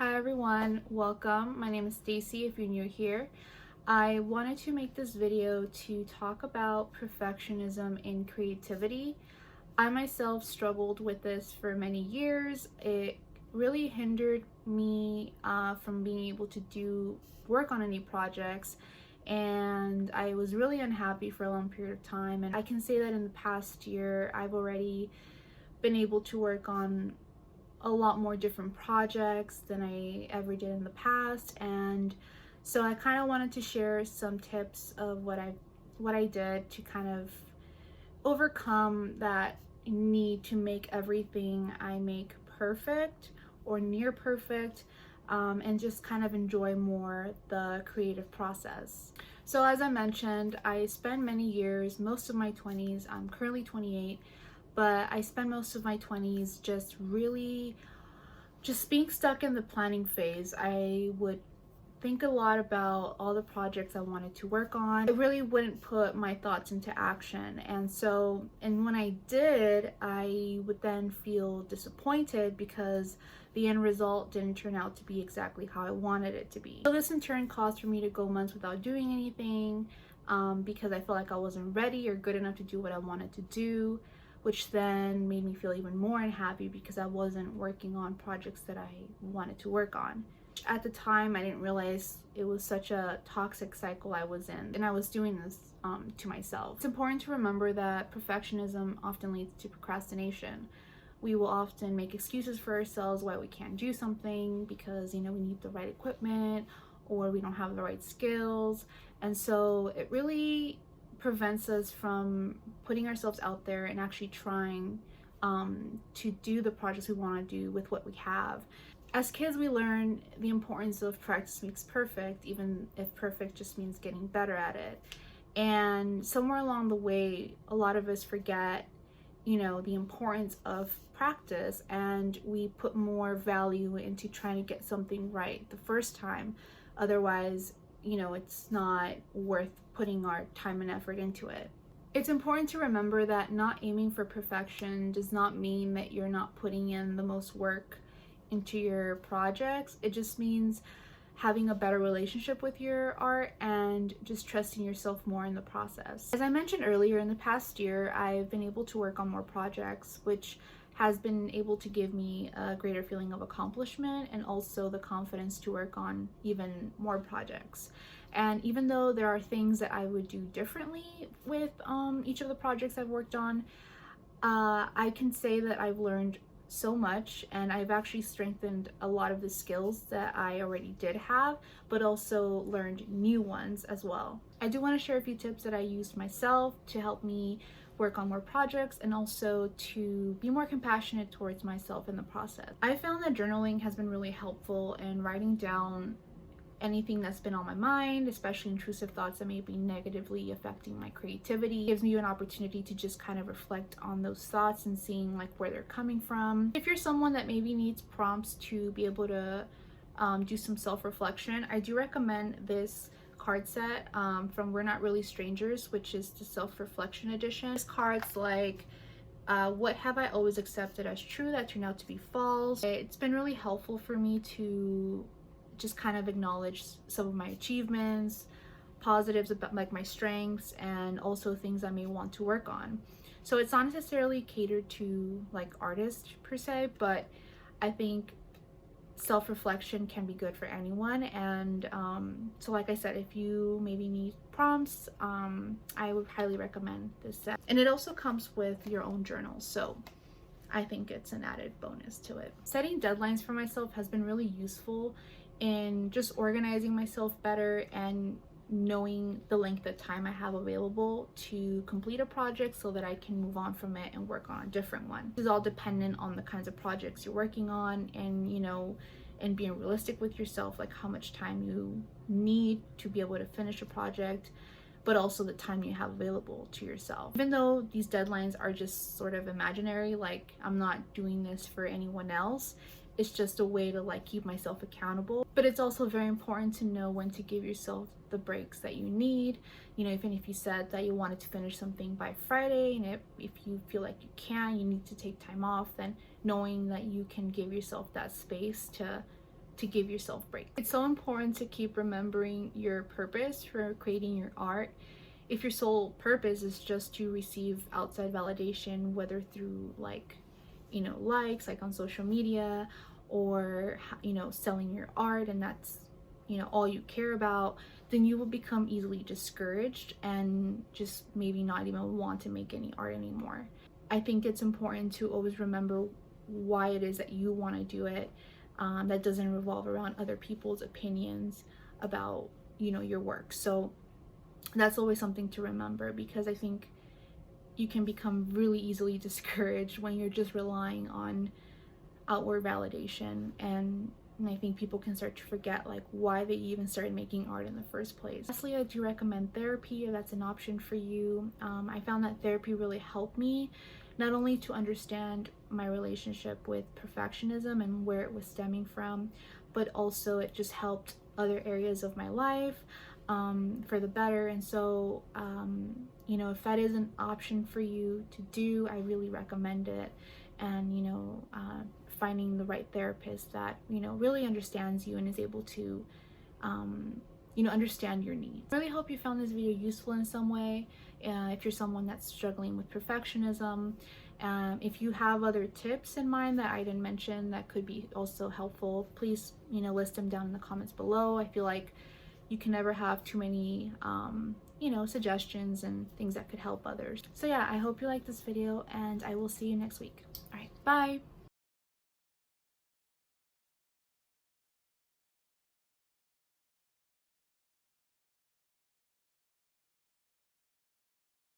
Hi everyone, welcome. My name is Stacy if you're new here. I wanted to make this video to talk about perfectionism in creativity. I myself struggled with this for many years. It really hindered me from being able to work on any projects, and I was really unhappy for a long period of time. And I can say that in the past year I've already been able to work on a lot more different projects than I ever did in the past. And so I kind of wanted to share some tips of what I did to kind of overcome that need to make everything I make perfect or near perfect, and just kind of enjoy more the creative process. So as I mentioned, I spent many years, most of my 20s, I'm currently 28, but I spent most of my 20s just being stuck in the planning phase. I would think a lot about all the projects I wanted to work on. I really wouldn't put my thoughts into action. And when I did, I would then feel disappointed because the end result didn't turn out to be exactly how I wanted it to be. So this in turn caused for me to go months without doing anything, because I felt like I wasn't ready or good enough to do what I wanted to do, which then made me feel even more unhappy because I wasn't working on projects that I wanted to work on. At the time, I didn't realize it was such a toxic cycle I was in, and I was doing this to myself. It's important to remember that perfectionism often leads to procrastination. We will often make excuses for ourselves why we can't do something because, we need the right equipment or we don't have the right skills. And so it really prevents us from putting ourselves out there and actually trying to do the projects we want to do with what we have. As kids, we learn the importance of practice makes perfect, even if perfect just means getting better at it. And somewhere along the way, a lot of us forget, the importance of practice, and we put more value into trying to get something right the first time. Otherwise, it's not worth putting our time and effort into it. It's important to remember that not aiming for perfection does not mean that you're not putting in the most work into your projects. It just means having a better relationship with your art and just trusting yourself more in the process. As I mentioned earlier, in the past year, I've been able to work on more projects, which has been able to give me a greater feeling of accomplishment and also the confidence to work on even more projects. And even though there are things that I would do differently with each of the projects I've worked on, I can say that I've learned so much, and I've actually strengthened a lot of the skills that I already did have, but also learned new ones as well. I do want to share a few tips that I used myself to help me work on more projects and also to be more compassionate towards myself in the process. I found that journaling has been really helpful in writing down anything that's been on my mind, especially intrusive thoughts that may be negatively affecting my creativity. It gives me an opportunity to just kind of reflect on those thoughts and seeing where they're coming from. If you're someone that maybe needs prompts to be able to do some self-reflection, I do recommend this card set from We're Not Really Strangers, which is the self-reflection edition. This card's like, what have I always accepted as true that turned out to be false? It's been really helpful for me to just kind of acknowledge some of my achievements, positives about my strengths, and also things I may want to work on. So it's not necessarily catered to artists per se, but I think self-reflection can be good for anyone. And so like I said, if you maybe need prompts, I would highly recommend this set. And it also comes with your own journal, so I think it's an added bonus to it. Setting deadlines for myself has been really useful in just organizing myself better and knowing the length of time I have available to complete a project so that I can move on from it and work on a different one. This is all dependent on the kinds of projects you're working on, and and being realistic with yourself, how much time you need to be able to finish a project, but also the time you have available to yourself. Even though these deadlines are just sort of imaginary, I'm not doing this for anyone else, it's just a way to keep myself accountable. But it's also very important to know when to give yourself the breaks that you need. Even if you said that you wanted to finish something by Friday, and if you feel like you need to take time off, then knowing that you can give yourself that space to to give yourself breaks. It's so important to keep remembering your purpose for creating your art. If your sole purpose is just to receive outside validation, whether through like, likes like on social media, or selling your art, and that's all you care about, then you will become easily discouraged and just maybe not even want to make any art anymore. I think it's important to always remember why it is that you want to do it. That doesn't revolve around other people's opinions about your work. So that's always something to remember, because I think you can become really easily discouraged when you're just relying on outward validation, and I think people can start to forget like why they even started making art in the first place. Lastly, I do recommend therapy if that's an option for you. I found that therapy really helped me not only to understand my relationship with perfectionism and where it was stemming from, but also it just helped other areas of my life for the better. And so if that is an option for you to do, I really recommend it. And finding the right therapist that really understands you and is able to understand your needs. I really hope you found this video useful in some way. If you're someone that's struggling with perfectionism, if you have other tips in mind that I didn't mention that could be also helpful, please list them down in the comments below. I feel like you can never have too many suggestions and things that could help others. So yeah, I hope you liked this video, and I will see you next week. All right, bye.